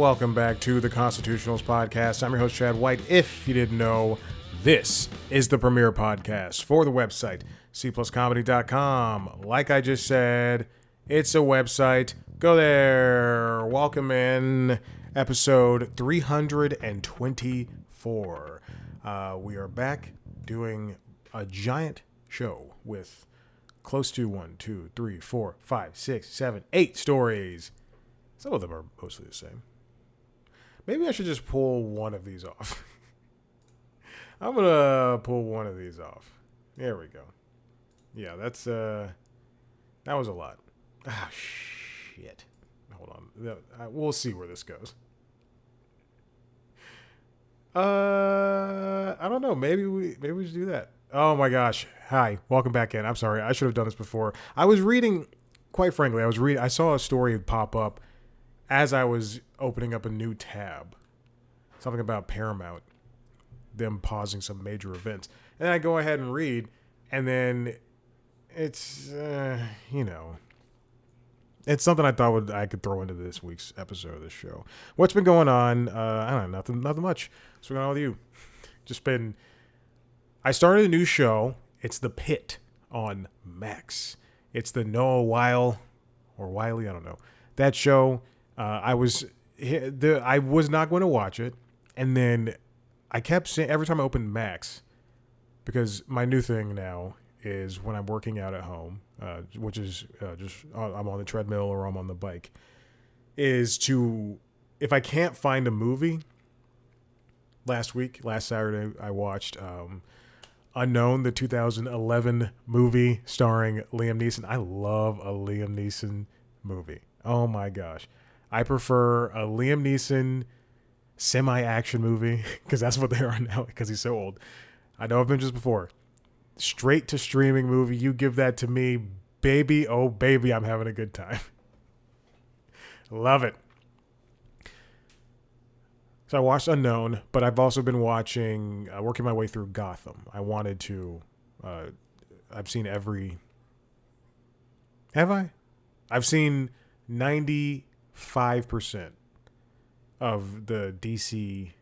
welcome back to the Constitutionals Podcast. I'm your host, Chad White. If you didn't know, this is the premier podcast for the website, cpluscomedy.com. Like I just said, it's a website. Go there. Welcome in episode 324. We are back doing a giant show with close to 1, 2, 3, 4, 5, 6, 7, 8 stories. Some of them are mostly the same. Maybe I should just pull one of these off. I'm going to pull one of these off. There we go. Yeah, that was a lot. Ah, shit. Hold on. We'll see where this goes. I don't know. Maybe we should do that. Oh my gosh. Hi. Welcome back in. I'm sorry. I should have done this before. I was reading, quite frankly, I saw a story pop up as I was opening up a new tab. Something about Paramount, them pausing some major events. And I go ahead and read, and then it's, it's something I thought I could throw into this week's episode of this show. What's been going on? I don't know, nothing much. What's going on with you? I started a new show. It's The Pit on Max. It's the Noah Weil, or Wiley, I don't know. That show, I was not going to watch it. And then I kept saying, every time I opened Max, because my new thing now is when I'm working out at home, which is just I'm on the treadmill or I'm on the bike, is to, if I can't find a movie, last Saturday, I watched Unknown, the 2011 movie starring Liam Neeson. I love a Liam Neeson movie. Oh my gosh. I prefer a Liam Neeson semi-action movie, because that's what they are now, because he's so old. I know I've mentioned this before. Straight to streaming movie, you give that to me, baby, oh baby, I'm having a good time. Love it. So I watched Unknown, but I've also been working my way through Gotham. I wanted to, I've seen every, have I? I've seen 95% of the DC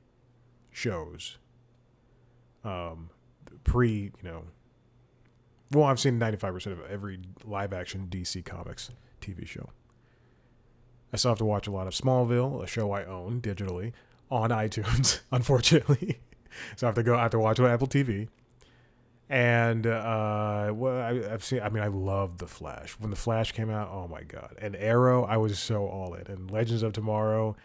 shows. I've seen 95% of every live action DC Comics TV show. I still have to watch a lot of Smallville, a show I own digitally on iTunes, unfortunately. So I have to watch it on Apple TV. And I loved The Flash. When The Flash came out, oh my God. And Arrow, I was so all in. And Legends of Tomorrow,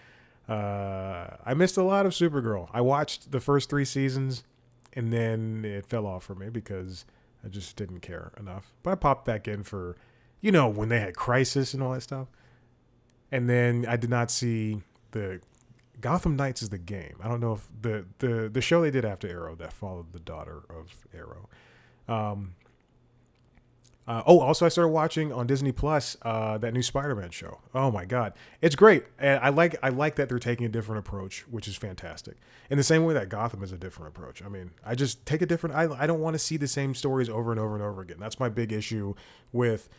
I missed a lot of Supergirl. I watched the first 3 seasons, and then it fell off for me because I just didn't care enough. But I popped back in for, when they had Crisis and all that stuff. And then I did not see the Gotham Knights is the game. I don't know if the show they did after Arrow that followed the daughter of Arrow. Also I started watching on Disney Plus that new Spider-Man show. Oh my God, it's great. And I like that they're taking a different approach, which is fantastic. In the same way that Gotham is a different approach. I mean, I just take a different. I don't want to see the same stories over and over and over again. That's my big issue with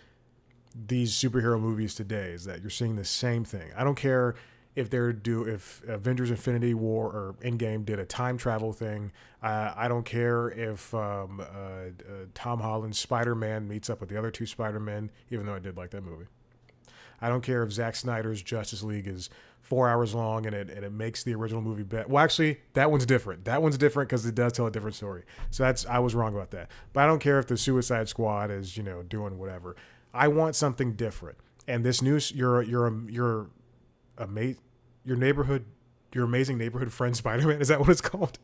these superhero movies today, is that you're seeing the same thing. I don't care if Avengers Infinity War or Endgame did a time travel thing. I don't care if Tom Holland's Spider-Man meets up with the other 2 Spider-Men, even though I did like that movie. I don't care if Zack Snyder's Justice League is 4 hours long and it makes the original movie better. Well, actually, that one's different. That one's different because it does tell a different story. So I was wrong about that. But I don't care if the Suicide Squad is, doing whatever. I want something different. And this new, your amazing neighborhood friend Spider-Man, is that what it's called?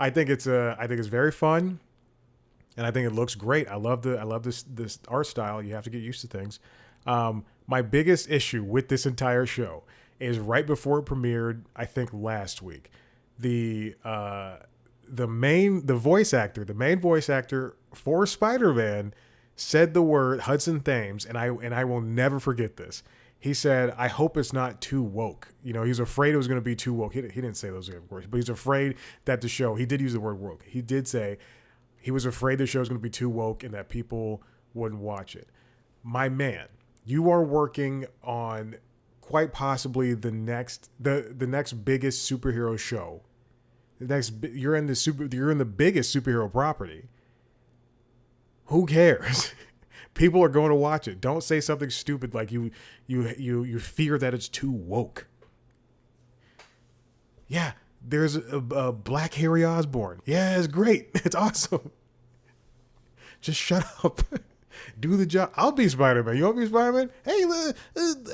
I think it's very fun, and I think it looks great. I love this art style. You have to get used to things. My biggest issue with this entire show is right before it premiered, I think last week, the main voice actor for Spider-Man said the word Hudson Thames, and I will never forget this. He said, "I hope it's not too woke." He was afraid it was going to be too woke. He didn't say those words, but he's afraid that the show. He did use the word woke. He did say he was afraid the show was going to be too woke and that people wouldn't watch it. My man, you are working on quite possibly the next biggest superhero show. You're in the biggest superhero property. Who cares? People are going to watch it. Don't say something stupid like you fear that it's too woke. Yeah, there's a Black Harry Osborn. Yeah, it's great. It's awesome. Just shut up. Do the job. I'll be Spider-Man. You want to be Spider-Man? Hey,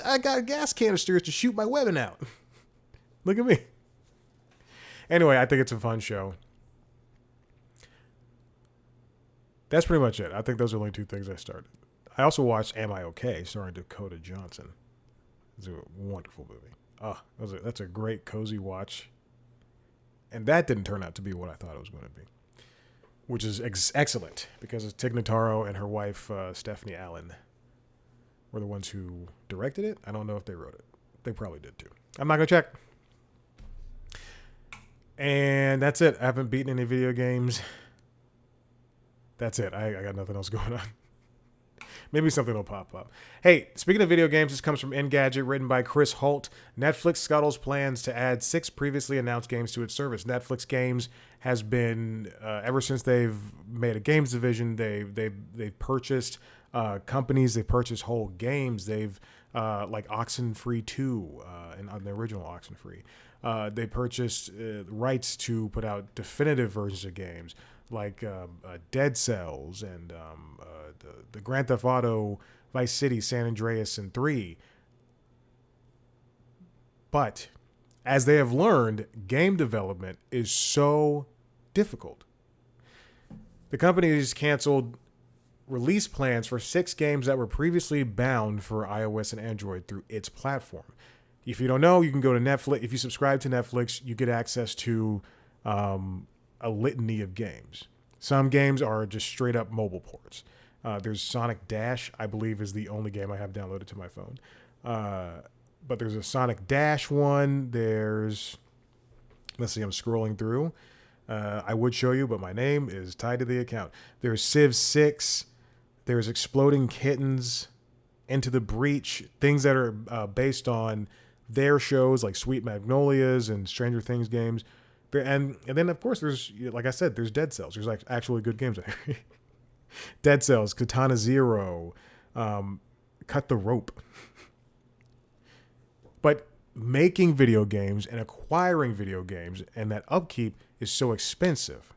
I got gas canisters to shoot my weapon out. Look at me. Anyway, I think it's a fun show. That's pretty much it. I think those are the only two things I started. I also watched Am I Okay? Starring Dakota Johnson. It's a wonderful movie. Oh, that's a great, cozy watch. And that didn't turn out to be what I thought it was going to be, which is excellent because it's Tig Notaro and her wife, Stephanie Allen, were the ones who directed it. I don't know if they wrote it. They probably did too. I'm not going to check. And that's it. I haven't beaten any video games. That's it. I got nothing else going on. Maybe something will pop up. Hey, speaking of video games, this comes from Engadget, written by Chris Holt. Netflix scuttles plans to add 6 previously announced games to its service. Netflix Games has been, ever since they've made a games division, they've purchased companies, they've purchased whole games. They've, like Oxenfree 2, and on the original Oxenfree. They purchased rights to put out definitive versions of games like Dead Cells and the Grand Theft Auto, Vice City, San Andreas, and 3. But as they have learned, game development is so difficult. The company has canceled release plans for 6 games that were previously bound for iOS and Android through its platform. If you don't know, you can go to Netflix. If you subscribe to Netflix, you get access to a litany of games. Some games are just straight up mobile ports. There's Sonic Dash, I believe, is the only game I have downloaded to my phone. But there's a Sonic Dash one. There's, let's see, I'm scrolling through. I would show you, but my name is tied to the account. There's Civ 6. There's Exploding Kittens, Into the Breach, things that are based on their shows like Sweet Magnolias and Stranger Things games. And then, of course, there's, like I said, there's Dead Cells. There's like actually good games there. Dead Cells, Katana Zero, Cut the Rope. But making video games and acquiring video games and that upkeep is so expensive.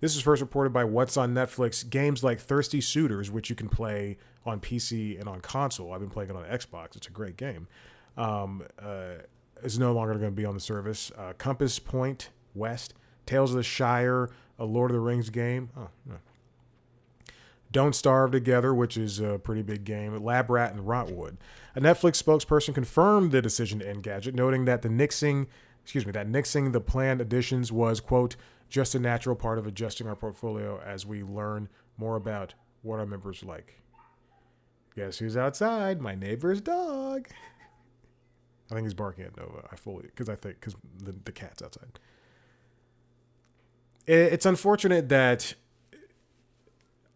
This is first reported by What's on Netflix. Games like Thirsty Suitors, which you can play on PC and on console. I've been playing it on Xbox. It's a great game. Is no longer going to be on the service. Compass Point West, Tales of the Shire, a Lord of the Rings game. Oh, no. Don't Starve Together, which is a pretty big game. Lab Rat and Rotwood. A Netflix spokesperson confirmed the decision to Engadget, noting that nixing the planned additions was, quote, just a natural part of adjusting our portfolio as we learn more about what our members like. Guess who's outside? My neighbor's dog. I think he's barking at Nova. Because the cat's outside. It's unfortunate that,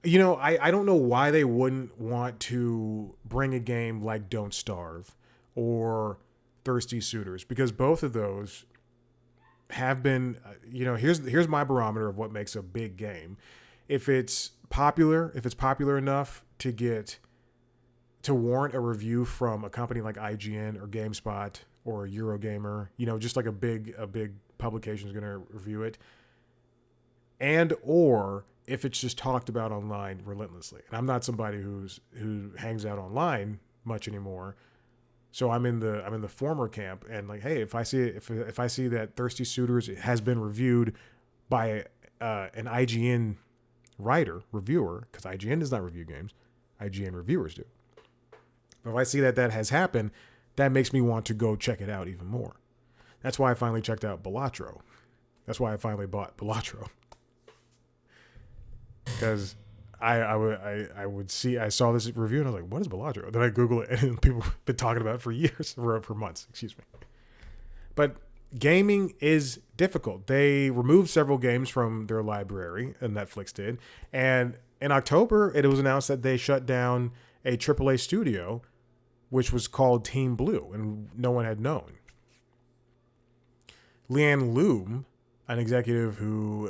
I don't know why they wouldn't want to bring a game like Don't Starve or Thirsty Suitors, because both of those have been, here's my barometer of what makes a big game. If it's popular enough to warrant a review from a company like IGN or GameSpot or Eurogamer, just like a big publication is going to review it, and or if it's just talked about online relentlessly. And I'm not somebody who hangs out online much anymore, so I'm in the former camp. And like, hey, if I see that Thirsty Suitors has been reviewed by an IGN reviewer, because IGN does not review games, IGN reviewers do. But if I see that has happened, that makes me want to go check it out even more. That's why I finally checked out Balatro. That's why I finally bought Balatro. Because I saw this review and I was like, what is Balatro? Then I Google it and people have been talking about it for years, for months, excuse me. But gaming is difficult. They removed several games from their library, and Netflix did. And in October, it was announced that they shut down a AAA studio which was called Team Blue, and no one had known. Leanne Loom, an executive who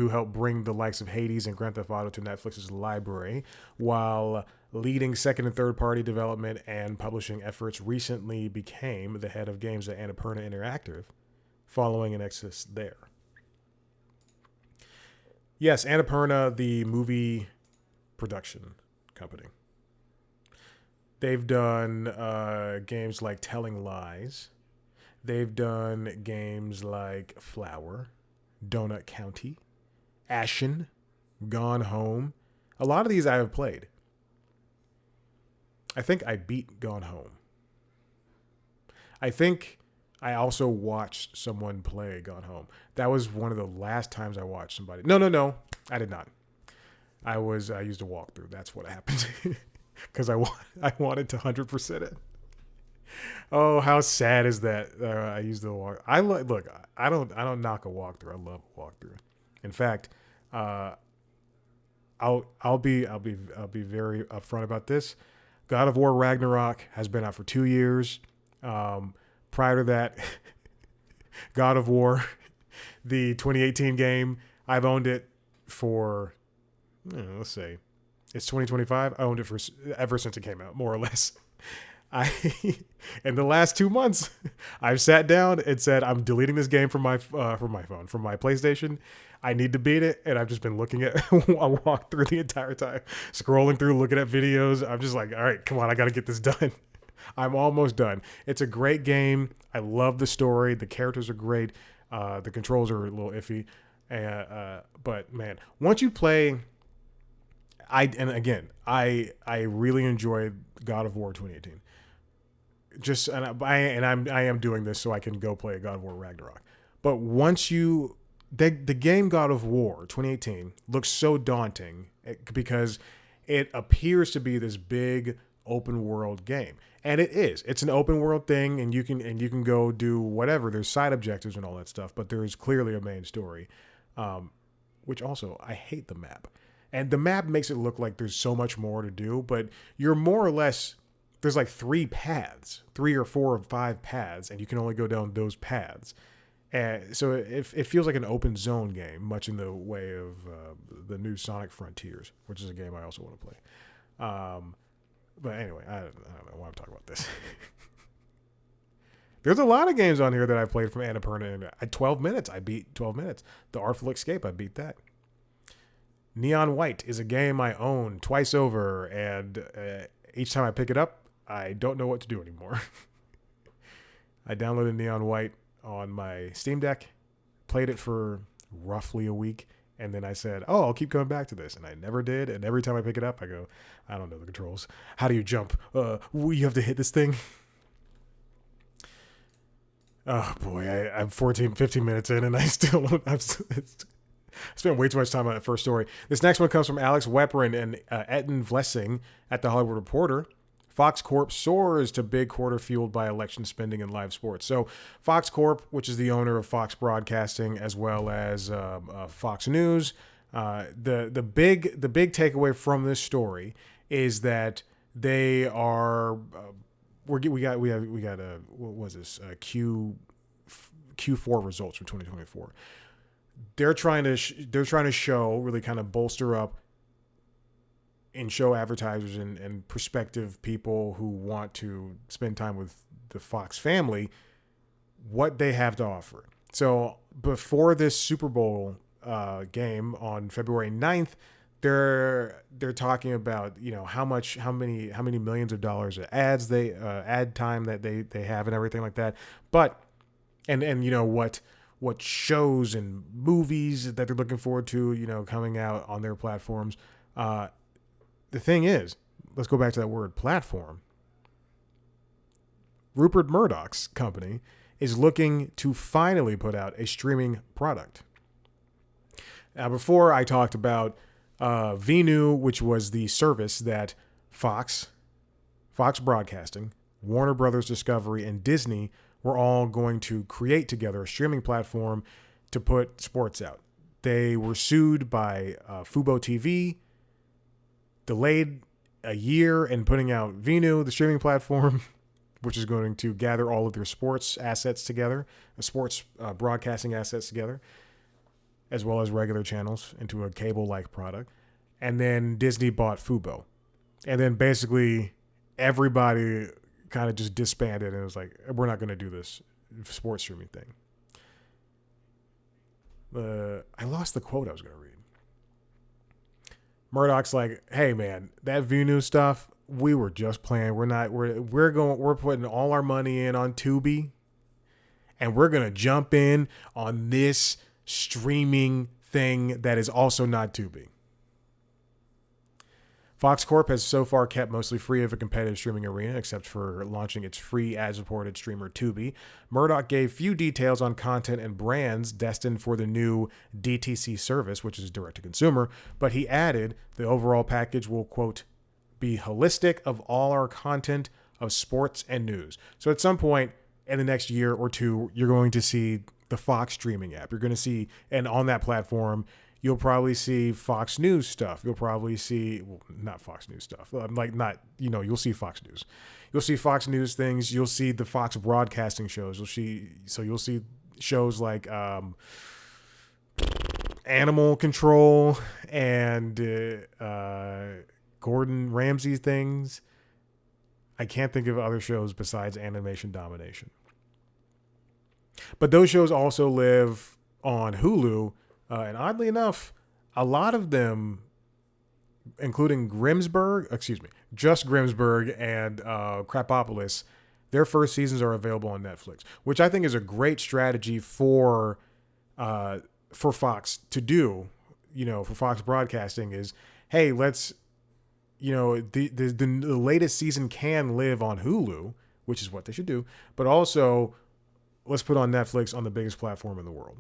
helped bring the likes of Hades and Grand Theft Auto to Netflix's library, while leading second and third party development and publishing efforts, recently became the head of games at Annapurna Interactive, following an exodus there. Yes, Annapurna, the movie production company. They've done games like Telling Lies. They've done games like Flower, Donut County, Ashen, Gone Home. A lot of these I have played. I think I beat Gone Home. I think I also watched someone play Gone Home. That was one of the last times I watched somebody. No. I did not. I used a walkthrough. That's what happened. Because I wanted to 100% it. Oh, how sad is that? I used the walk. I don't knock a walkthrough. I love a walkthrough. In fact, I'll be very upfront about this. God of War Ragnarok has been out for 2 years. Prior to that, God of War, the 2018 game, I've owned it for, let's say, it's 2025. I owned it for ever since it came out, more or less. In the last 2 months, I've sat down and said, I'm deleting this game from my phone, from my PlayStation. I need to beat it. And I've just been looking at a walkthrough the entire time, scrolling through, looking at videos. I'm just like, all right, come on, I got to get this done. I'm almost done. It's a great game. I love the story. The characters are great. The controls are a little iffy. But man, once you play, I really enjoyed God of War 2018. I am doing this so I can go play God of War Ragnarok. But once the game God of War 2018 looks so daunting because it appears to be this big open world game, and it is. It's an open world thing, and you can go do whatever. There's side objectives and all that stuff, but there is clearly a main story. Which also, I hate the map. And the map makes it look like there's so much more to do, but you're more or less, there's like 3 or 4 or 5 paths, and you can only go down those paths. And so it feels like an open zone game, much in the way of the new Sonic Frontiers, which is a game I also want to play. But anyway, I don't know why I'm talking about this. There's a lot of games on here that I played from Annapurna. At 12 minutes, I beat 12 minutes. The Artful Escape, I beat that. Neon White is a game I own twice over, and each time I pick it up, I don't know what to do anymore. I downloaded Neon White on my Steam Deck, played it for roughly a week, and then I said, I'll keep coming back to this, and I never did, and every time I pick it up, I go, I don't know the controls. How do you jump? You have to hit this thing? Oh boy, I'm 15 minutes in, and I still don't. I spent way too much time on that first story. This next one comes from Alex Weprin and Etten Vlessing at The Hollywood Reporter. Fox Corp soars to big quarter fueled by election spending and live sports. So Fox Corp, which is the owner of Fox Broadcasting as well as Fox News, the big takeaway from this story is that they are. What was this? Q4 results from 2024. They're trying to show, really kind of bolster up and show advertisers and prospective people who want to spend time with the Fox family what they have to offer. So before this Super Bowl game on February 9th, they're talking about, how many millions of dollars of ads ad time that they have and everything like that. But and what shows and movies that they're looking forward to, coming out on their platforms. The thing is, let's go back to that word, platform. Rupert Murdoch's company is looking to finally put out a streaming product. Now, before I talked about Venu, which was the service that Fox Broadcasting, Warner Brothers Discovery, and Disney were all going to create together a streaming platform to put sports out. They were sued by Fubo TV, delayed a year and putting out Venu, the streaming platform, which is going to gather all of their sports assets together, sports broadcasting assets together, as well as regular channels into a cable-like product. And then Disney bought Fubo. And then basically everybody kind of just disbanded and was like, we're not going to do this sports streaming thing. I lost the quote I was going to read. Murdoch's like, hey man, that Venu stuff, we were just playing. We're putting all our money in on Tubi, and we're going to jump in on this streaming thing that is also not Tubi. Fox Corp has so far kept mostly free of a competitive streaming arena, except for launching its free ad-supported streamer Tubi. Murdoch gave few details on content and brands destined for the new DTC service, which is direct-to-consumer, but he added the overall package will, quote, be holistic of all our content of sports and news. So at some point in the next year or two, you're going to see the Fox streaming app. You're going to see, and on that platform, you'll probably see Fox News stuff. You'll probably see, well, not Fox News stuff. You'll see Fox News. You'll see Fox News things. You'll see the Fox broadcasting shows. You'll see shows like Animal Control and Gordon Ramsay things. I can't think of other shows besides Animation Domination. But those shows also live on Hulu. And oddly enough, a lot of them, including just Grimsburg and Crapopolis, their first seasons are available on Netflix, which I think is a great strategy for Fox to do, for Fox Broadcasting is, hey, let's, the latest season can live on Hulu, which is what they should do, but also let's put on Netflix on the biggest platform in the world.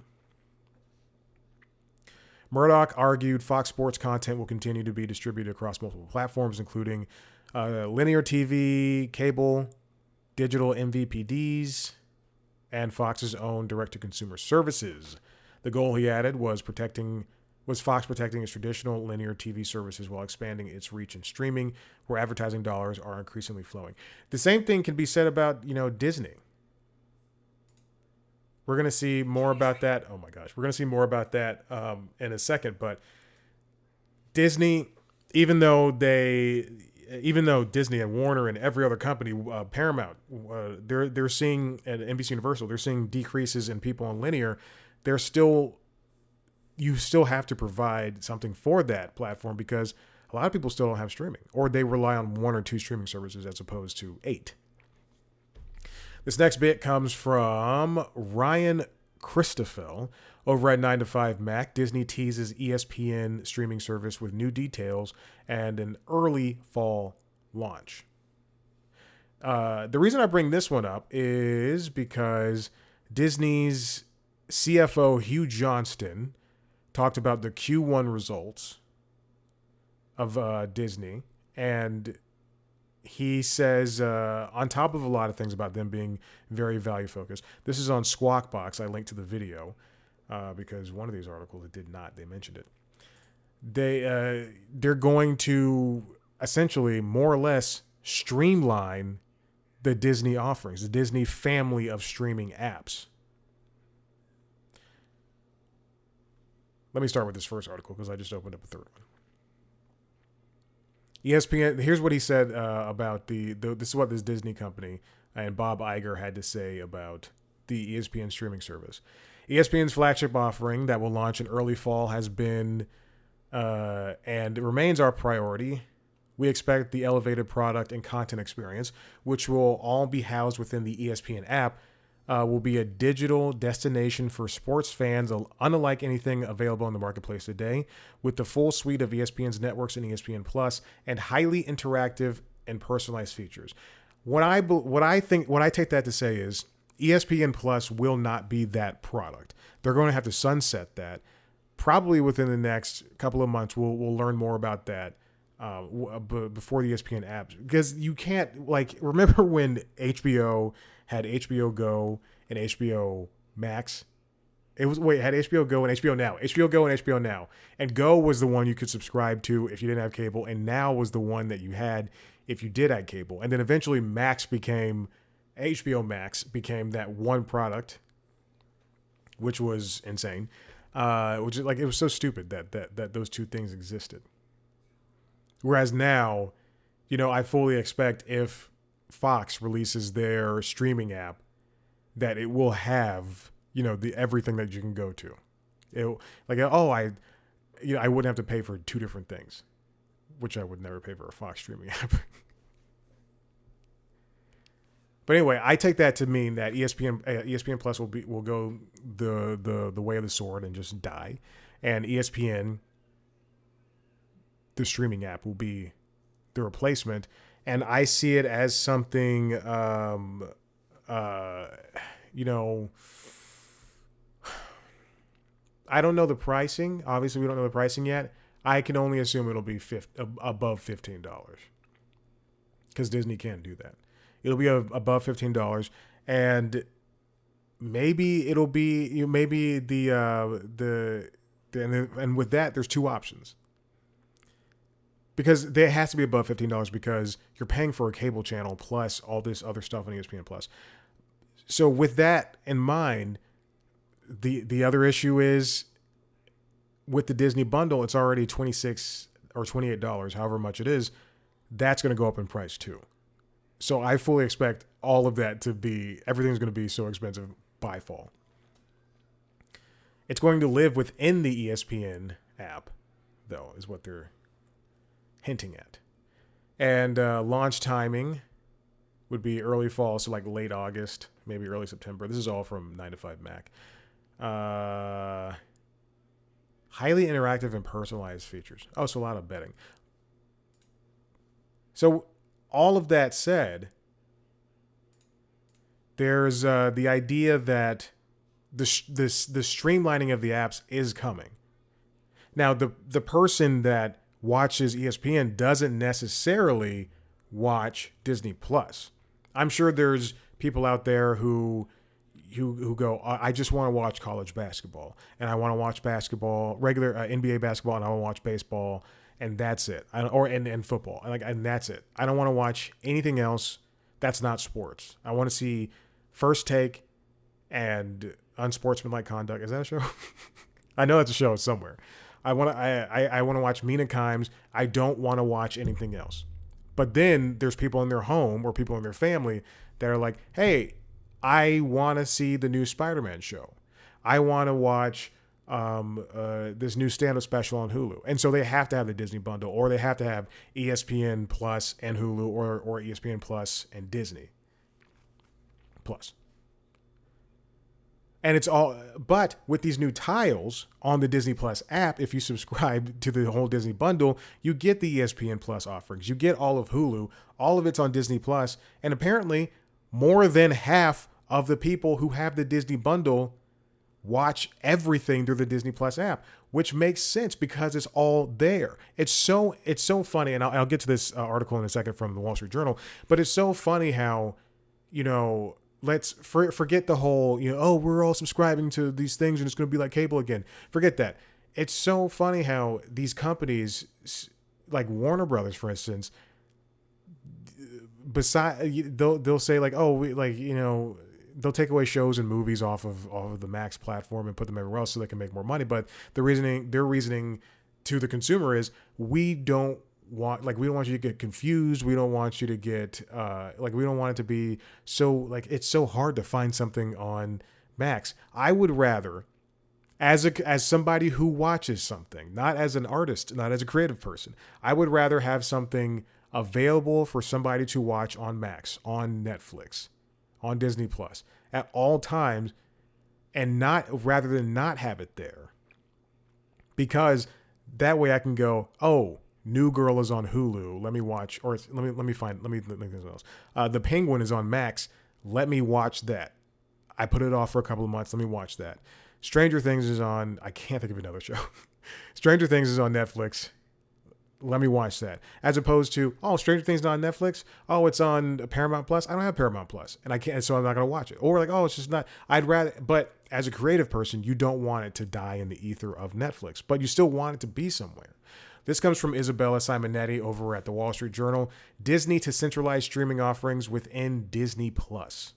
Murdoch argued Fox Sports content will continue to be distributed across multiple platforms, including linear TV, cable, digital MVPDs, and Fox's own direct-to-consumer services. The goal, he added, was Fox protecting its traditional linear TV services while expanding its reach in streaming, where advertising dollars are increasingly flowing. The same thing can be said about, Disney. We're going to see more about that. Oh my gosh. We're going to see more about that in a second. But Disney, even though Disney and Warner and every other company, Paramount, they're seeing at NBC Universal, they're seeing decreases in people on linear. You still have to provide something for that platform because a lot of people still don't have streaming, or they rely on one or two streaming services as opposed to 8. This next bit comes from Ryan Christoffel over at 9 to 5 Mac. Disney teases ESPN streaming service with new details and an early fall launch. The reason I bring this one up is because Disney's CFO Hugh Johnston talked about the Q1 results of Disney, and he says, on top of a lot of things about them being very value focused, this is on Squawk Box. I linked to the video because one of these articles it did not. They mentioned it. They're going to essentially more or less streamline the Disney offerings, the Disney family of streaming apps. Let me start with this first article because I just opened up a third one. ESPN, here's what he said about this is what this Disney company and Bob Iger had to say about the ESPN streaming service. ESPN's flagship offering that will launch in early fall has been and remains our priority. We expect the elevated product and content experience, which will all be housed within the ESPN app, will be a digital destination for sports fans, unlike anything available in the marketplace today, with the full suite of ESPN's networks and ESPN Plus, and highly interactive and personalized features. What I take that to say is ESPN Plus will not be that product. They're going to have to sunset that. Probably within the next couple of months, we'll learn more about that before the ESPN apps, because you can't remember when HBO had HBO Go and HBO Max. it had HBO Go and HBO Now. HBO Go and HBO Now. And Go was the one you could subscribe to if you didn't have cable, and Now was the one that you had if you did have cable. And then eventually HBO Max became that one product, which was insane. Which is like, it was so stupid that those two things existed. Whereas now, I fully expect if Fox releases their streaming app that it will have, the everything that you can go to. I wouldn't have to pay for two different things, which I would never pay for a Fox streaming app. But anyway, I take that to mean that ESPN Plus will go the way of the sword and just die, and ESPN, the streaming app, will be the replacement. And I see it as something, I don't know the pricing. Obviously, we don't know the pricing yet. I can only assume it'll be above $15, because Disney can't do that. It'll be above $15, and maybe it'll be maybe and with that, there's two options. Because there has to be above $15 because you're paying for a cable channel plus all this other stuff on ESPN Plus. So with that in mind, the other issue is with the Disney bundle, it's already $26 or $28, however much it is. That's going to go up in price too. So I fully expect all of that everything's going to be so expensive by fall. It's going to live within the ESPN app, though, is what they're hinting at. And launch timing would be early fall, so like late August, maybe early September. This is all from 9 to 5 Mac. Highly interactive and personalized features. Oh, so a lot of betting. So all of that said, there's the idea that the streamlining of the apps is coming. Now, the person that watches ESPN doesn't necessarily watch Disney Plus. I'm sure there's people out there who go, I just want to watch college basketball, and I want to watch regular NBA basketball, and I want to watch baseball, and that's it. And football, and that's it. I don't want to watch anything else that's not sports. I want to see First Take and Unsportsmanlike Conduct. Is that a show? I know that's a show somewhere. I want to watch Mina Kimes. I don't want to watch anything else. But then there's people in their home or people in their family that are like, hey, I want to see the new Spider-Man show. I want to watch this new stand-up special on Hulu. And so they have to have the Disney bundle, or they have to have ESPN Plus and Hulu, or ESPN Plus and Disney Plus. And it's all, but with these new tiles on the Disney Plus app, if you subscribe to the whole Disney bundle, you get the ESPN Plus offerings. You get all of Hulu. All of it's on Disney Plus. And apparently more than half of the people who have the Disney bundle watch everything through the Disney Plus app, which makes sense because it's all there. It's so funny. And I'll get to this article in a second from the Wall Street Journal, but it's so funny how, let's forget the whole, we're all subscribing to these things and it's going to be like cable again. Forget that. It's so funny how these companies, like Warner Brothers, for instance, they'll say like, they'll take away shows and movies off of the Max platform and put them everywhere else so they can make more money. But their reasoning to the consumer is, we don't want you to get confused. We don't want you to get we don't want it to be so it's so hard to find something on Max. I would rather, as somebody who watches something, not as an artist, not as a creative person, I would rather have something available for somebody to watch on Max, on Netflix, on Disney Plus at all times, and rather than not have it there, because that way I can go, oh, New Girl is on Hulu. Let me watch, or let me think something else. The Penguin is on Max. Let me watch that. I put it off for a couple of months. Let me watch that. Stranger Things is on, I can't think of another show. Stranger Things is on Netflix. Let me watch that. As opposed to, oh, Stranger Things not on Netflix. Oh, it's on Paramount Plus. I don't have Paramount Plus, and I can't, so I'm not gonna watch it. Or like, oh, it's just not. I'd rather. But as a creative person, you don't want it to die in the ether of Netflix, but you still want it to be somewhere. This comes from Isabella Simonetti over at the Wall Street Journal. Disney to centralize streaming offerings within Disney Plus.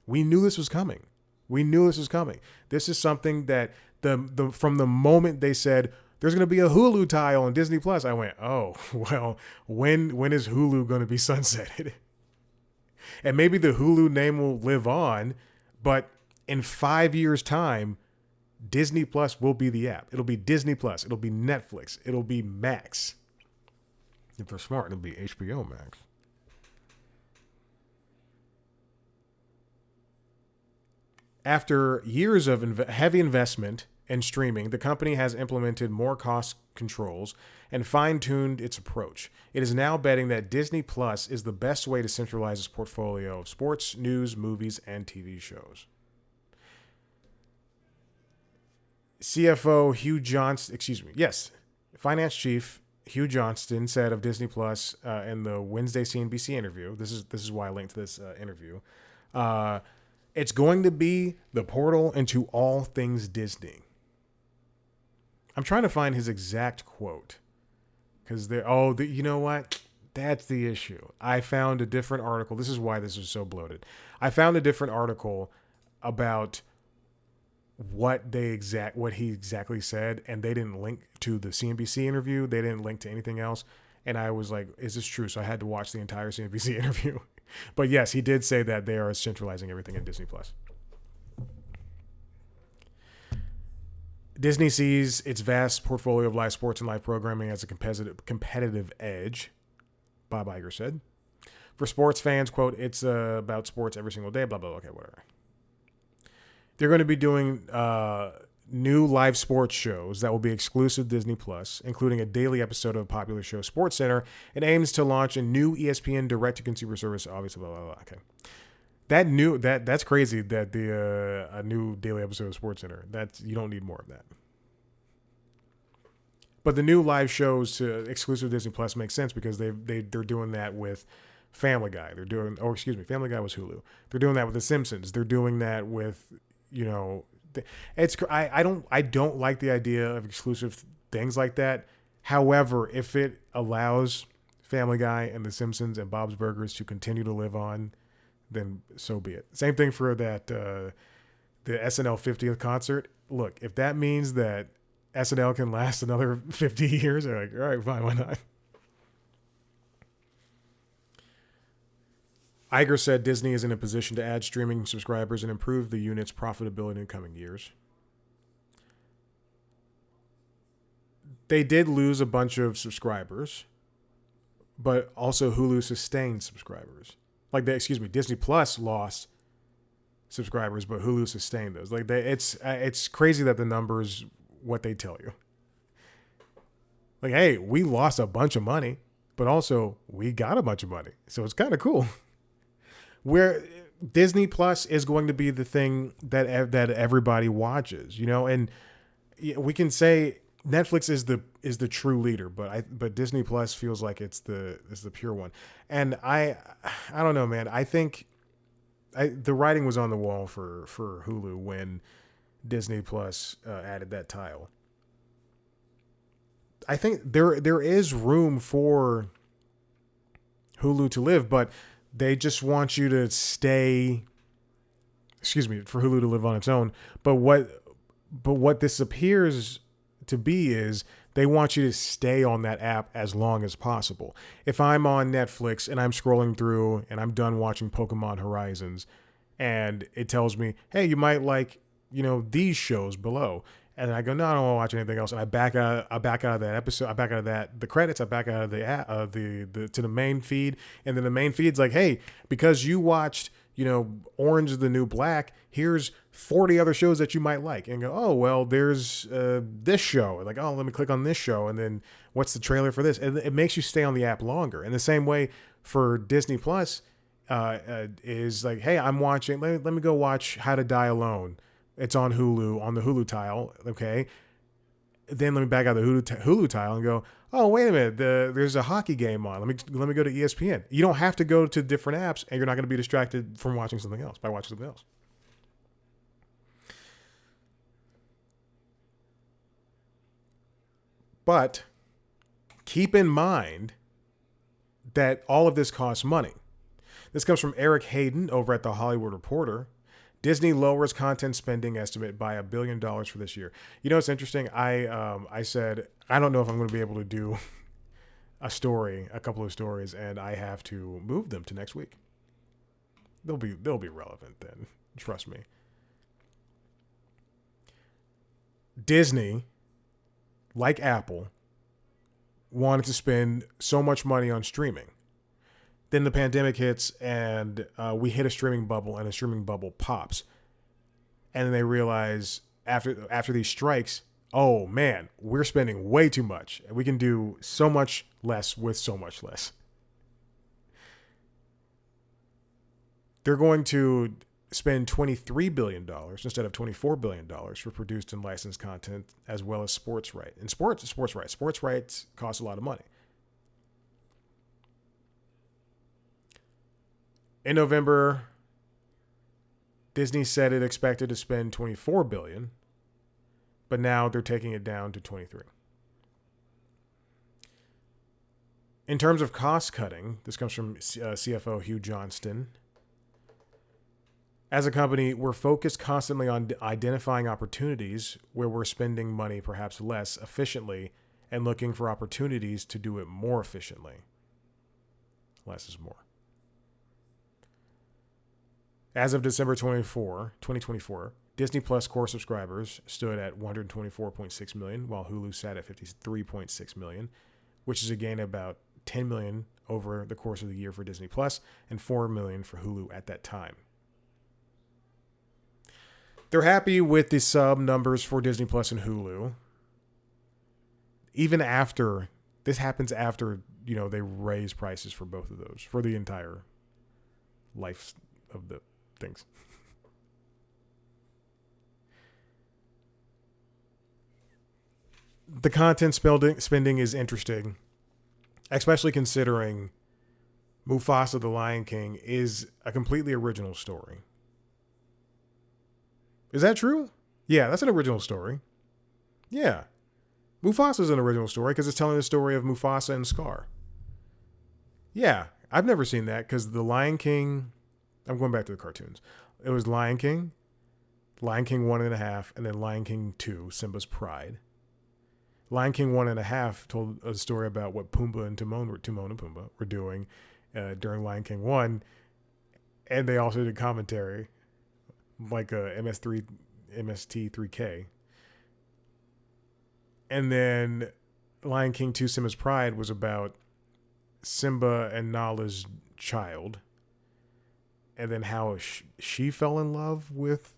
We knew this was coming. We knew this was coming. This is something that from the moment they said there's going to be a Hulu tile on Disney Plus, I went, oh, well, when is Hulu going to be sunsetted? And maybe the Hulu name will live on, but in 5 years' time, Disney Plus will be the app. It'll be Disney Plus. It'll be Netflix. It'll be Max. If they're smart, it'll be HBO Max. After years of heavy investment in streaming, the company has implemented more cost controls and fine-tuned its approach. It is now betting that Disney Plus is the best way to centralize its portfolio of sports, news, movies, and TV shows. CFO Hugh Johnston, Finance Chief Hugh Johnston said of Disney Plus in the Wednesday CNBC interview. This is why I linked to this interview. It's going to be the portal into all things Disney. I'm trying to find his exact quote because you know what? That's the issue. I found a different article. This is why this is so bloated. I found a different article about what he exactly said, and they didn't link to the CNBC interview. They didn't link to anything else. And I was like, is this true? So I had to watch the entire CNBC interview. But yes, he did say that they are centralizing everything in Disney Plus. Disney sees its vast portfolio of live sports and live programming as a competitive edge, Bob Iger said. For sports fans, quote, it's about sports every single day, blah, blah, blah. Okay, whatever. They're going to be doing new live sports shows that will be exclusive to Disney Plus, including a daily episode of a popular show, SportsCenter. It aims to launch a new ESPN direct-to-consumer service, obviously, blah, blah, blah. Okay. That's crazy that a new daily episode of SportsCenter. You don't need more of that. But the new live shows to exclusive Disney Plus makes sense because they're doing that with Family Guy. Family Guy was Hulu. They're doing that with The Simpsons. They're doing that with, I don't like the idea of exclusive things like that. However, if it allows Family Guy and The Simpsons and Bob's Burgers to continue to live on, then so be it. Same thing for that the SNL 50th concert. Look, if that means that SNL can last another 50 years, they're like, all right, fine, why not? Iger said Disney is in a position to add streaming subscribers and improve the unit's profitability in coming years. They did lose a bunch of subscribers, but also Hulu sustained subscribers. Disney Plus lost subscribers, but Hulu sustained those. It's crazy that the numbers, what they tell you. Like, hey, we lost a bunch of money, but also we got a bunch of money. So it's kind of cool. Where Disney Plus is going to be the thing that everybody watches, and we can say Netflix is the true leader, but Disney Plus feels like it's the pure one. And I don't know, man. I think the writing was on the wall for Hulu when Disney Plus added that tile. I think there is room for Hulu to live, but they just want you to stay. For Hulu to live on its own. But what this appears to be is they want you to stay on that app as long as possible. If I'm on Netflix and I'm scrolling through and I'm done watching Pokemon Horizons, and it tells me, hey, you might like, these shows below. And I go, no, I don't want to watch anything else. And I back out of that episode. I back out of the credits. I back out of to the main feed. And then the main feed's like, hey, because you watched, Orange is the New Black, here's 40 other shows that you might like. And go, oh, well, there's this show. Like, oh, let me click on this show. And then what's the trailer for this? And it makes you stay on the app longer. And the same way for Disney Plus is like, hey, I'm watching. Let me go watch How to Die Alone. It's on Hulu, on the Hulu tile, okay? then let me back out the Hulu tile and go, oh, wait a minute, there's a hockey game on. Let me go to ESPN. You don't have to go to different apps, and you're not going to be distracted from watching something else by watching something else. But keep in mind that all of this costs money. This comes from Eric Hayden over at The Hollywood Reporter. Disney lowers content spending estimate by $1 billion for this year. You know, it's interesting. I said, I don't know if I'm going to be able to do a couple of stories, and I have to move them to next week. They'll be relevant then. Trust me. Disney, like Apple, wanted to spend so much money on streaming. Then the pandemic hits, and we hit a streaming bubble, and a streaming bubble pops. And then they realize after these strikes, oh man, we're spending way too much. We can do so much less with so much less. They're going to spend $23 billion instead of $24 billion for produced and licensed content, as well as sports rights. And sports rights cost a lot of money. In November, Disney said it expected to spend $24 billion, but now they're taking it down to $23 billion. In terms of cost cutting, this comes from CFO Hugh Johnston. As a company, we're focused constantly on identifying opportunities where we're spending money perhaps less efficiently and looking for opportunities to do it more efficiently. Less is more. As of December 2024, Disney Plus core subscribers stood at 124.6 million, while Hulu sat at 53.6 million, which is a gain of about 10 million over the course of the year for Disney Plus and 4 million for Hulu at that time. They're happy with the sub numbers for Disney Plus and Hulu. Even after, this happens after, they raise prices for both of those, for the entire life of the things. The content spending is interesting, especially considering Mufasa the Lion King is a completely original story. Is that true? Yeah, that's an original story. Yeah. Mufasa is an original story because it's telling the story of Mufasa and Scar. Yeah, I've never seen that because the Lion King, I'm going back to the cartoons. It was Lion King 1.5, and then Lion King 2, Simba's Pride. Lion King 1.5 told a story about what Pumbaa and Timon and Pumbaa were doing during Lion King 1, and they also did commentary like MST3K. And then Lion King 2, Simba's Pride was about Simba and Nala's child, and then how she fell in love with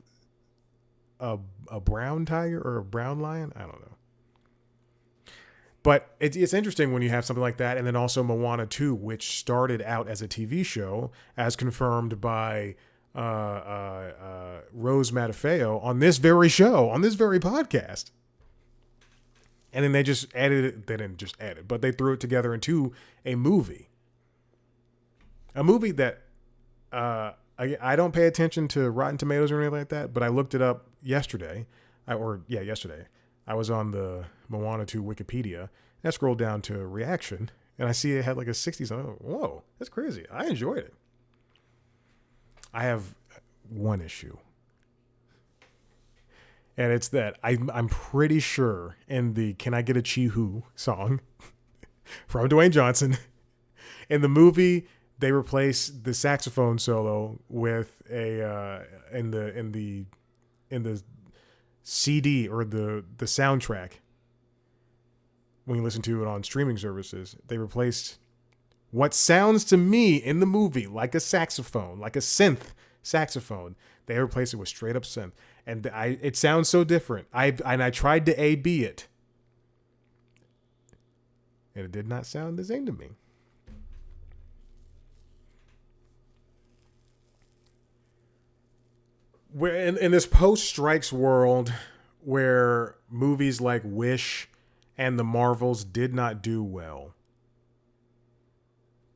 a brown tiger or a brown lion. I don't know. But it's interesting when you have something like that. And then also Moana 2, which started out as a TV show, as confirmed by Rose Matafeo on this very show, on this very podcast. And then they just added it. They didn't just add it, but they threw it together into a movie. A movie that I don't pay attention to Rotten Tomatoes or anything like that, but I looked it up yesterday. Yesterday. I was on the Moana 2 Wikipedia, and I scrolled down to reaction, and I see it had like a 60 something. Whoa, that's crazy. I enjoyed it. I have one issue. And it's that I'm pretty sure in the Can I Get a Chee-Hoo song from Dwayne Johnson, in the movie, they replace the saxophone solo with a in the CD or the soundtrack. When you listen to it on streaming services, they replaced what sounds to me in the movie like a saxophone, like a synth saxophone. They replaced it with straight up synth, and it sounds so different. I tried to A/B it, and it did not sound the same to me. We're in this post-strikes world where movies like Wish and the Marvels did not do well.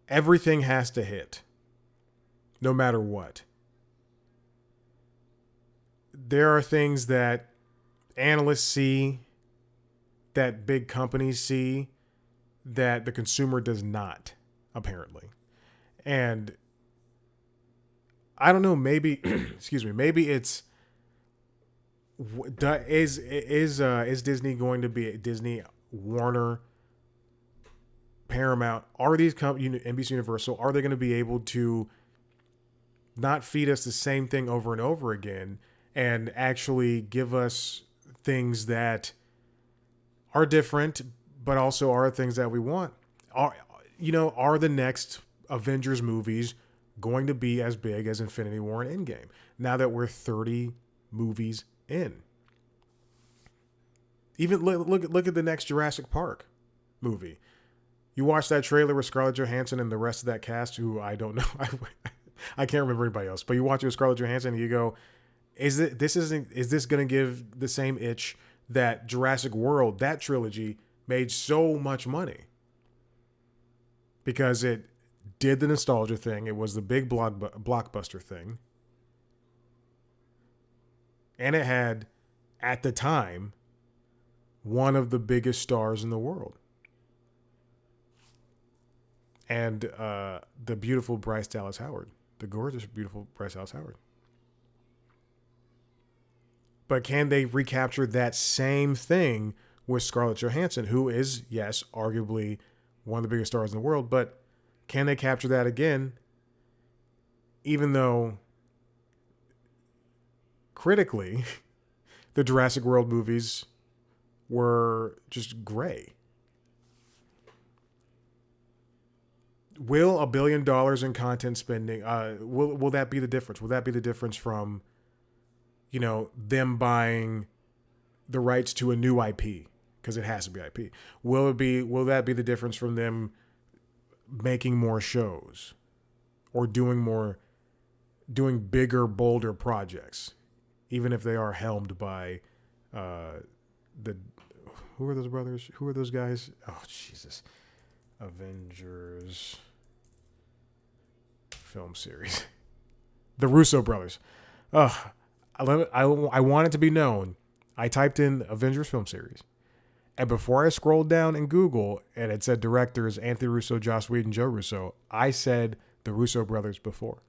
Everything has to hit, no matter what. There are things that analysts see, that big companies see, that the consumer does not, apparently. And I don't know, maybe, excuse me, maybe it's, is Disney going to be Disney, Warner, Paramount? Are these NBC Universal, are they going to be able to not feed us the same thing over and over again and actually give us things that are different, but also are things that we want? Are the next Avengers movies going to be as big as Infinity War and Endgame now that we're 30 movies in? Even look at the next Jurassic Park movie. You watch that trailer with Scarlett Johansson and the rest of that cast, who I don't know, I can't remember anybody else. But you watch it with Scarlett Johansson and you go, is this going to give the same itch that Jurassic World, that trilogy, made so much money? Because it did the nostalgia thing. It was the big blockbuster thing. And it had, at the time, one of the biggest stars in the world. And the beautiful Bryce Dallas Howard. The gorgeous, beautiful Bryce Dallas Howard. But can they recapture that same thing with Scarlett Johansson, who is, yes, arguably one of the biggest stars in the world, but can they capture that again, even though critically the Jurassic World movies were just gray? Will $1 billion in content spending, will that be the difference? Will that be the difference from, them buying the rights to a new IP? Because it has to be IP. Will that be the difference from them making more shows or doing bigger, bolder projects, even if they are helmed by who are those brothers? Who are those guys? Oh, Jesus. Avengers film series. The Russo brothers. I want it to be known. I typed in Avengers film series. And before I scrolled down in Google and it said directors Anthony Russo, Joss Whedon, Joe Russo, I said the Russo brothers before.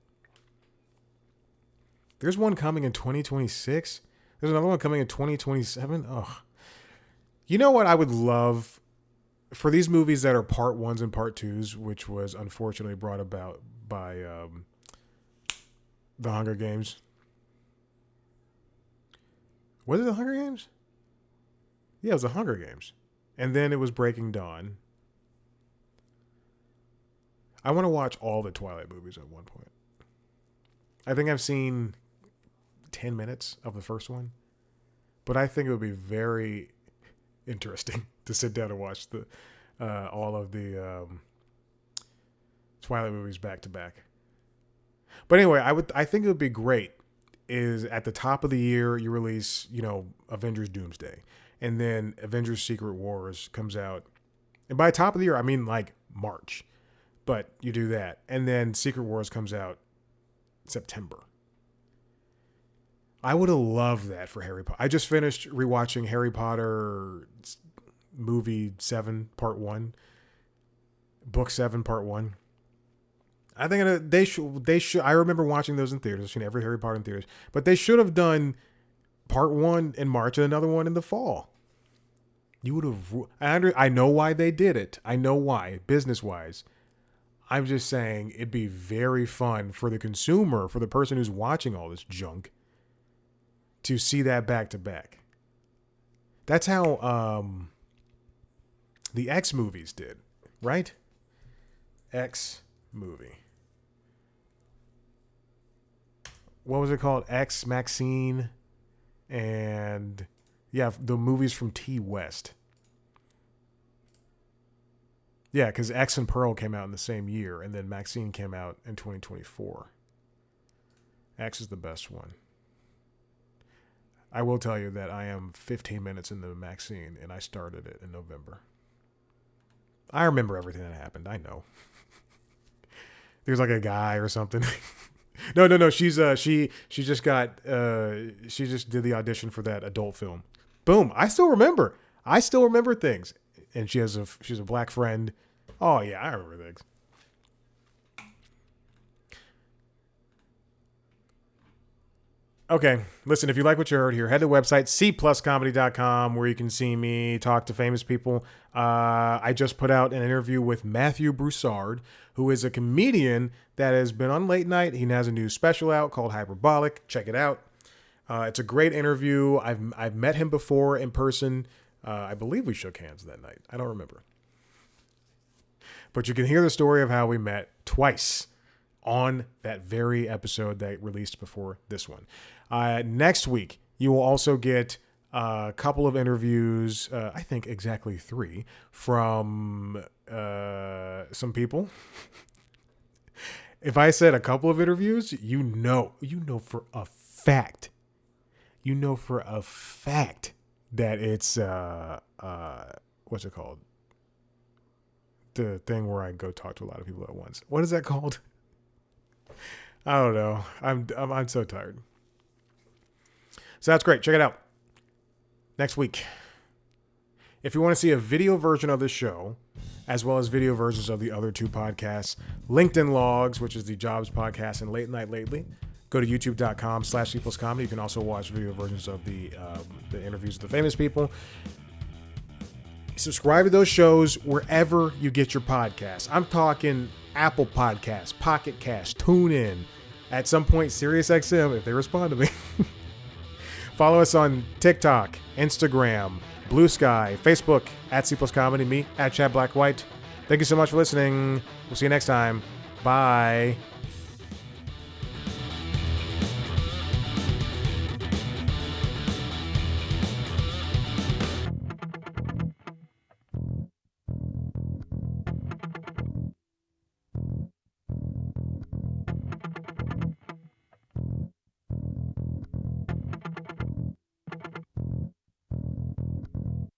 There's one coming in 2026. There's another one coming in 2027. Oh, you know what I would love for these movies that are part ones and part twos, which was unfortunately brought about by the Hunger Games. Was it the Hunger Games? Yeah, it was the Hunger Games. And then it was Breaking Dawn. I want to watch all the Twilight movies at one point. I think I've seen 10 minutes of the first one. But I think it would be very interesting to sit down and watch all of the Twilight movies back to back. But anyway, I think it would be great is at the top of the year you release, Avengers Doomsday. And then Avengers Secret Wars comes out. And by top of the year, I mean like March. But you do that. And then Secret Wars comes out September. I would have loved that for Harry Potter. I just finished rewatching Harry Potter movie 7 part 1. Book 7 part 1. I think they should. I remember watching those in theaters. I've seen every Harry Potter in theaters. But they should have done part 1 in March and another one in the fall. You would have. I know why they did it. I know why, business-wise. I'm just saying it'd be very fun for the consumer, for the person who's watching all this junk, to see that back to back. That's how the X movies did, right? X movie. What was it called? X, Maxine, and yeah, the movies from T West. Yeah, because X and Pearl came out in the same year, and then Maxine came out in 2024. X is the best one. I will tell you that I am 15 minutes in the Max scene, and I started it in November. I remember everything that happened. I know. There's like a guy or something. No. She's she just got she just did the audition for that adult film. Boom. I still remember things. And she's a black friend. Oh yeah, I remember things. Okay, listen, if you like what you heard here, head to the website, cpluscomedy.com, where you can see me talk to famous people. I just put out an interview with Matthew Broussard, who is a comedian that has been on late night. He has a new special out called Hyperbolic. Check it out. It's a great interview. I've met him before in person. I believe we shook hands that night. I don't remember. But you can hear the story of how we met twice on that very episode that released before this one. Next week, you will also get a couple of interviews, I think exactly 3, from some people. If I said a couple of interviews, you know for a fact. You know for a fact that it's, what's it called? The thing where I go talk to a lot of people at once. What is that called? I don't know. I'm so tired. So that's great. Check it out. Next week. If you want to see a video version of the show, as well as video versions of the other 2 podcasts, LinkedIn Logs, which is the Jobs podcast, and Late Night Lately, go to youtube.com/cpluscomedy. You can also watch video versions of the interviews with the famous people. Subscribe to those shows wherever you get your podcasts. I'm talking Apple Podcasts, Pocket Cast, TuneIn, at some point SiriusXM if they respond to me. Follow us on TikTok, Instagram, Blue Sky, Facebook at cpluscomedy, me at Chad Black White. Thank you so much for listening. We'll see you next time. Bye.